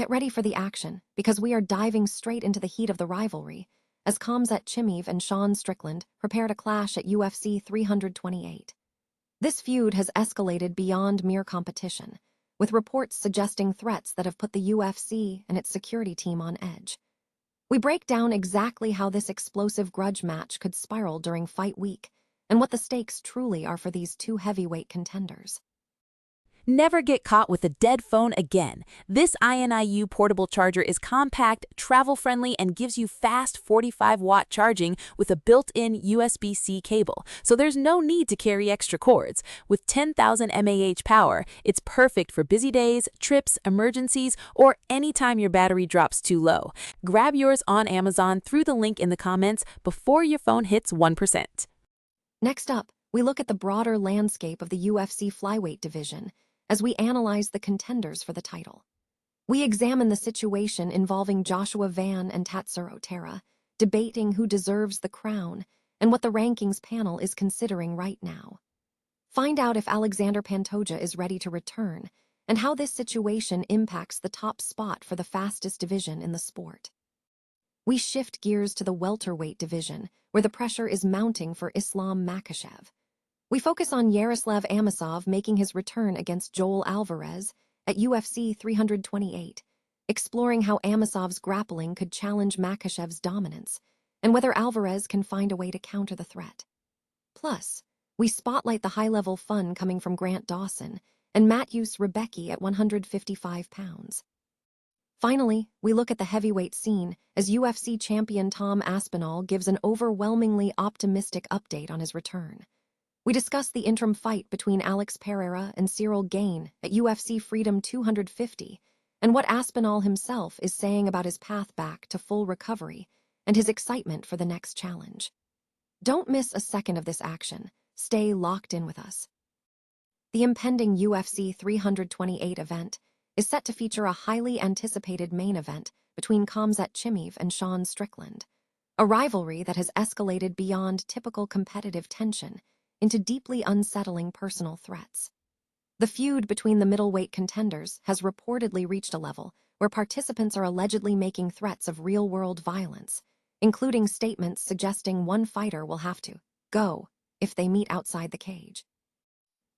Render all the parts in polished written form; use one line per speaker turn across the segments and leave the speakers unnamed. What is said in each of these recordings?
Get ready for the action, because we are diving straight into the heat of the rivalry, as Khamzat Chimaev and Strickland prepare to clash at UFC 328. This feud has escalated beyond mere competition, with reports suggesting threats that have put the UFC and its security team on edge. We break down exactly how this explosive grudge match could spiral during fight week, and what the stakes truly are for these two heavyweight contenders.
Never get caught with a dead phone again. This INIU portable charger is compact, travel-friendly, and gives you fast 45-watt charging with a built-in USB-C cable, so there's no need to carry extra cords. With 10,000 mAh power, it's perfect for busy days, trips, emergencies, or anytime your battery drops too low. Grab yours on Amazon through the link in the comments before your phone hits 1%.
Next up, we look at the broader landscape of the UFC Flyweight division, as we analyze the contenders for the title. We examine the situation involving Joshua Van and Tatsuro Taira, debating who deserves the crown and what the rankings panel is considering right now. Find out if Alexandre Pantoja is ready to return and how this situation impacts the top spot for the fastest division in the sport. We shift gears to the welterweight division, where the pressure is mounting for Islam Makhachev. We focus on Yaroslav Amosov making his return against Joel Alvarez at UFC 328, exploring how Amosov's grappling could challenge Makhachev's dominance, and whether Alvarez can find a way to counter the threat. Plus, we spotlight the high-level fun coming from Grant Dawson and Mateusz Rebecki at 155 pounds. Finally, we look at the heavyweight scene as UFC champion Tom Aspinall gives an overwhelmingly optimistic update on his return. We discuss the interim fight between Alex Pereira and Gane at UFC Freedom 250 and what Aspinall himself is saying about his path back to full recovery and his excitement for the next challenge. Don't miss a second of this action. Stay locked in with us. The impending UFC 328 event is set to feature a highly anticipated main event between Khamzat Chimaev and Strickland, a rivalry that has escalated beyond typical competitive tension into deeply unsettling personal threats. The feud between the middleweight contenders has reportedly reached a level where participants are allegedly making threats of real-world violence, including statements suggesting one fighter will have to go if they meet outside the cage.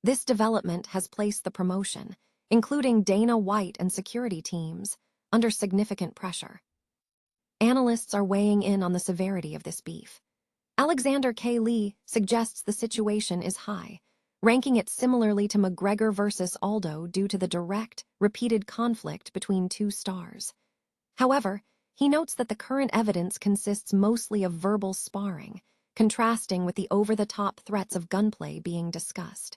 This development has placed the promotion, including Dana White and security teams, under significant pressure. Analysts are weighing in on the severity of this beef. Alexander K. Lee suggests the situation is high, ranking it similarly to McGregor versus Aldo due to the direct, repeated conflict between two stars. However, he notes that the current evidence consists mostly of verbal sparring, contrasting with the over-the-top threats of gunplay being discussed.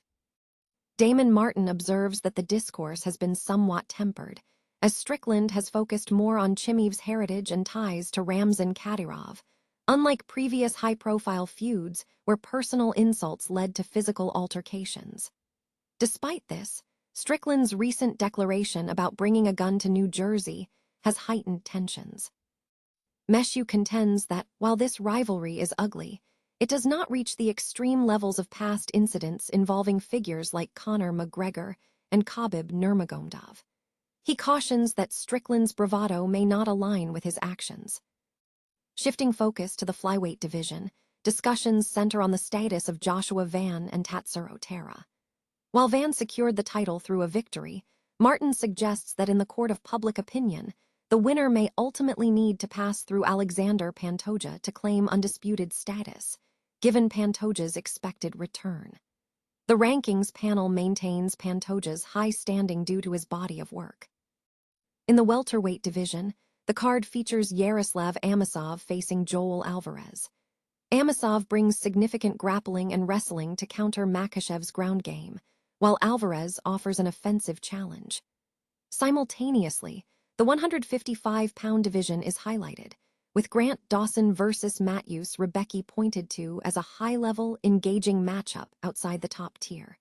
Damon Martin observes that the discourse has been somewhat tempered, as Strickland has focused more on Chimaev's heritage and ties to Ramzan Kadyrov, unlike previous high-profile feuds where personal insults led to physical altercations. Despite this, Strickland's recent declaration about bringing a gun to New Jersey has heightened tensions. Meshew contends that, while this rivalry is ugly, it does not reach the extreme levels of past incidents involving figures like Conor McGregor and Khabib Nurmagomedov. He cautions that Strickland's bravado may not align with his actions. Shifting focus to the flyweight division, discussions center on the status of Joshua Van and Tatsuro Taira. While Van secured the title through a victory, Martin suggests that in the court of public opinion, the winner may ultimately need to pass through Alexandre Pantoja to claim undisputed status, given Pantoja's expected return. The rankings panel maintains Pantoja's high standing due to his body of work. In the welterweight division, the card features Yaroslav Amosov facing Joel Alvarez. Amosov brings significant grappling and wrestling to counter Makhachev's ground game, while Alvarez offers an offensive challenge. Simultaneously, the 155-pound division is highlighted, with Grant Dawson versus Mateusz Rebecki pointed to as a high-level, engaging matchup outside the top tier.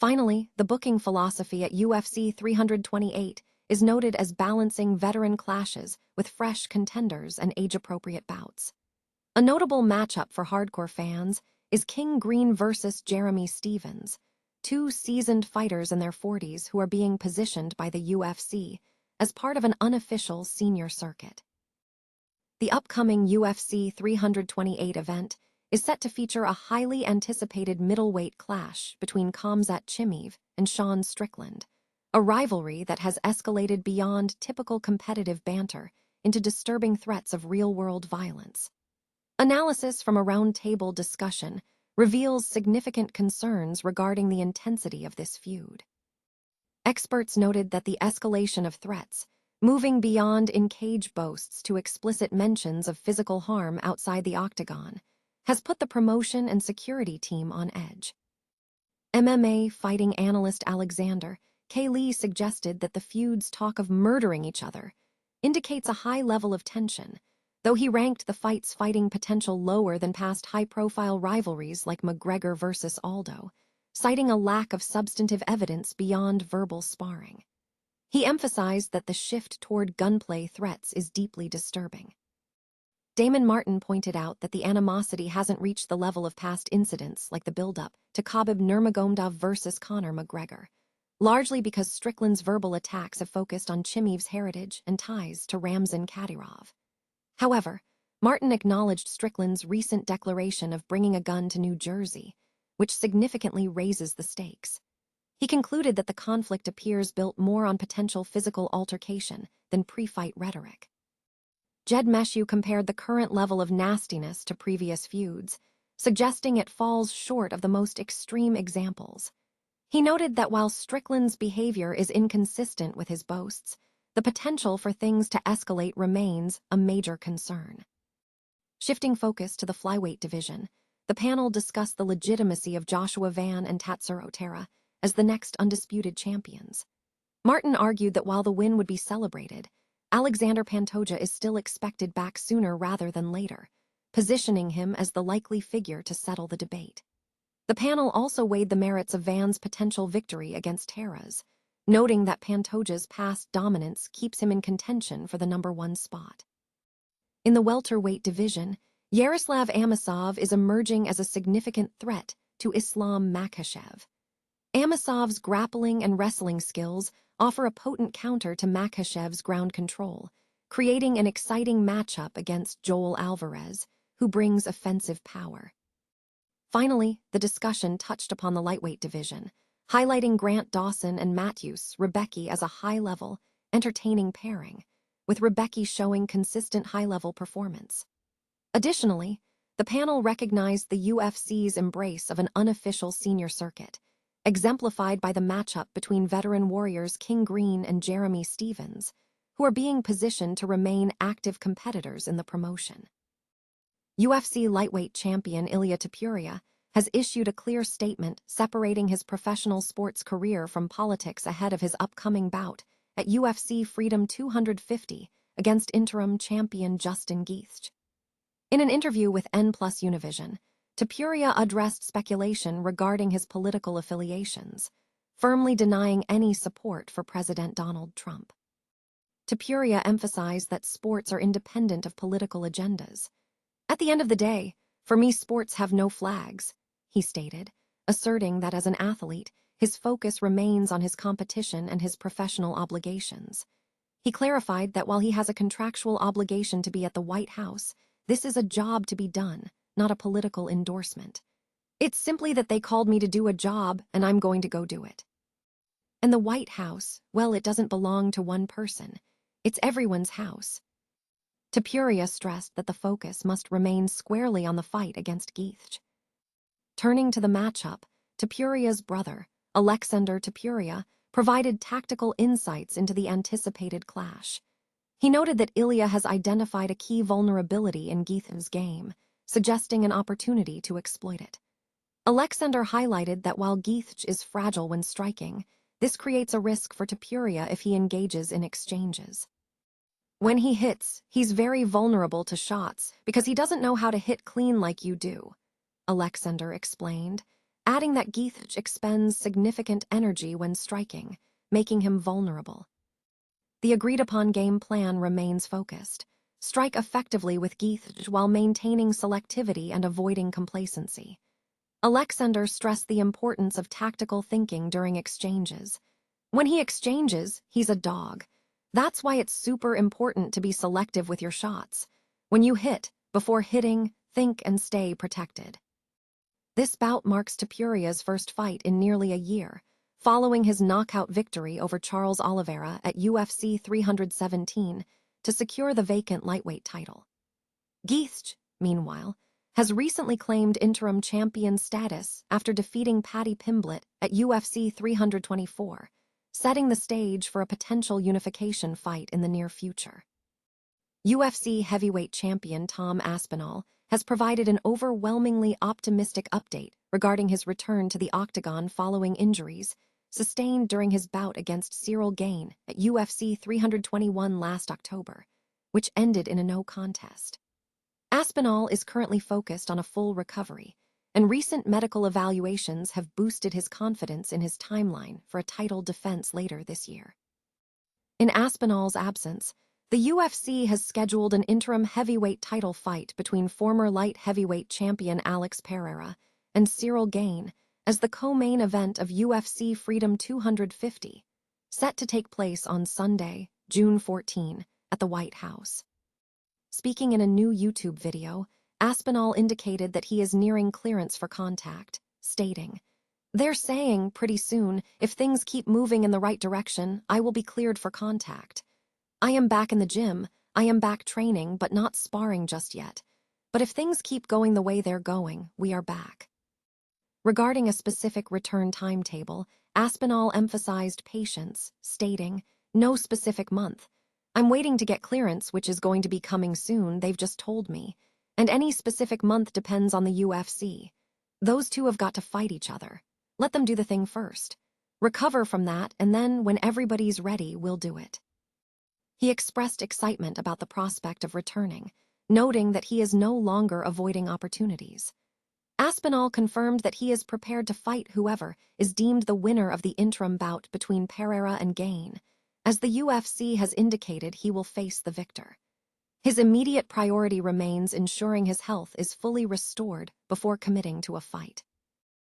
Finally, the booking philosophy at UFC 328 is noted as balancing veteran clashes with fresh contenders and age-appropriate bouts. A notable matchup for hardcore fans is King Green versus Jeremy Stevens, two seasoned fighters in their 40s who are being positioned by the UFC as part of an unofficial senior circuit. The upcoming UFC 328 event is set to feature a highly anticipated middleweight clash between Khamzat Chimaev and Strickland, a rivalry that has escalated beyond typical competitive banter into disturbing threats of real-world violence. Analysis from a roundtable discussion reveals significant concerns regarding the intensity of this feud. Experts noted that the escalation of threats, moving beyond in-cage boasts to explicit mentions of physical harm outside the octagon, has put the promotion and security team on edge. MMA fighting analyst Alexandre Pantoja suggested that the feud's talk of murdering each other indicates a high level of tension, though he ranked the fight's fighting potential lower than past high-profile rivalries like McGregor versus Aldo, citing a lack of substantive evidence beyond verbal sparring. He emphasized that the shift toward gunplay threats is deeply disturbing. Damon Martin pointed out that the animosity hasn't reached the level of past incidents like the build-up to Khabib Nurmagomedov versus Conor McGregor, largely because Strickland's verbal attacks have focused on Chimaev's heritage and ties to Ramzan Kadyrov. However, Martin acknowledged Strickland's recent declaration of bringing a gun to New Jersey, which significantly raises the stakes. He concluded that the conflict appears built more on potential physical altercation than pre-fight rhetoric. Jed Meshew compared the current level of nastiness to previous feuds, suggesting it falls short of the most extreme examples. He noted that while Strickland's behavior is inconsistent with his boasts, the potential for things to escalate remains a major concern. Shifting focus to the flyweight division, the panel discussed the legitimacy of Joshua Van and Tatsuro Taira as the next undisputed champions. Martin argued that while the win would be celebrated, Alexandre Pantoja is still expected back sooner rather than later, positioning him as the likely figure to settle the debate. The panel also weighed the merits of Van's potential victory against Taira's, noting that Pantoja's past dominance keeps him in contention for the #1 spot. In the welterweight division, Yaroslav Amosov is emerging as a significant threat to Islam Makhachev. Amosov's grappling and wrestling skills offer a potent counter to Makhachev's ground control, creating an exciting matchup against Joel Alvarez, who brings offensive power. Finally, the discussion touched upon the lightweight division, highlighting Grant Dawson and Mateusz Rebecki as a high-level, entertaining pairing, with Rebecki showing consistent high-level performance. Additionally, the panel recognized the UFC's embrace of an unofficial senior circuit, exemplified by the matchup between veteran warriors King Green and Jeremy Stevens, who are being positioned to remain active competitors in the promotion. UFC lightweight champion Ilia Topuria has issued a clear statement separating his professional sports career from politics ahead of his upcoming bout at UFC Freedom 250 against interim champion Justin Gaethje. In an interview with N+ Univision, Topuria addressed speculation regarding his political affiliations, firmly denying any support for President Donald Trump. Topuria emphasized that sports are independent of political agendas. "At the end of the day, for me sports have no flags," he stated, asserting that as an athlete, his focus remains on his competition and his professional obligations. He clarified that while he has a contractual obligation to be at the White House, this is a job to be done, not a political endorsement. "It's simply that they called me to do a job and I'm going to go do it." And the White House, well, it doesn't belong to one person. It's everyone's house. Topuria stressed that the focus must remain squarely on the fight against Gaethje. Turning to the matchup, Topuria's brother, Alexandre Topuria, provided tactical insights into the anticipated clash. He noted that Ilia has identified a key vulnerability in Gaethje's game, suggesting an opportunity to exploit it. Alexandre highlighted that while Gaethje is fragile when striking, this creates a risk for Topuria if he engages in exchanges. "When he hits, he's very vulnerable to shots because he doesn't know how to hit clean like you do," Alexandre explained, adding that Gaethje expends significant energy when striking, making him vulnerable. The agreed-upon game plan remains focused. Strike effectively with Gaethje while maintaining selectivity and avoiding complacency. Alexandre stressed the importance of tactical thinking during exchanges. "When he exchanges, he's a dog. That's why it's super important to be selective with your shots. When you hit, before hitting, think and stay protected. This bout marks Topuria's first fight in nearly a year, following his knockout victory over Charles Oliveira at UFC 317 to secure the vacant lightweight title. Geithch, meanwhile, has recently claimed interim champion status after defeating Paddy Pimblett at UFC 324, setting the stage for a potential unification fight in the near future. UFC heavyweight champion Tom Aspinall has provided an overwhelmingly optimistic update regarding his return to the octagon following injuries sustained during his bout against Ciryl Gane at UFC 321 last October, which ended in a no contest. Aspinall is currently focused on a full recovery, and recent medical evaluations have boosted his confidence in his timeline for a title defense later this year. In Aspinall's absence, the UFC has scheduled an interim heavyweight title fight between former light heavyweight champion Alex Pereira and Ciryl Gane as the co-main event of UFC Freedom 250, set to take place on Sunday, June 14, at the White House. Speaking in a new YouTube video, Aspinall indicated that he is nearing clearance for contact, stating, "They're saying, pretty soon, if things keep moving in the right direction, I will be cleared for contact. I am back in the gym, I am back training, but not sparring just yet. But if things keep going the way they're going, we are back." Regarding a specific return timetable, Aspinall emphasized patience, stating, "No specific month. I'm waiting to get clearance, which is going to be coming soon, they've just told me. And any specific month depends on the UFC. Those two have got to fight each other. Let them do the thing first. Recover from that, and then, when everybody's ready, we'll do it." He expressed excitement about the prospect of returning, noting that he is no longer avoiding opportunities. Aspinall confirmed that he is prepared to fight whoever is deemed the winner of the interim bout between Pereira and Gane, as the UFC has indicated he will face the victor. His immediate priority remains ensuring his health is fully restored before committing to a fight.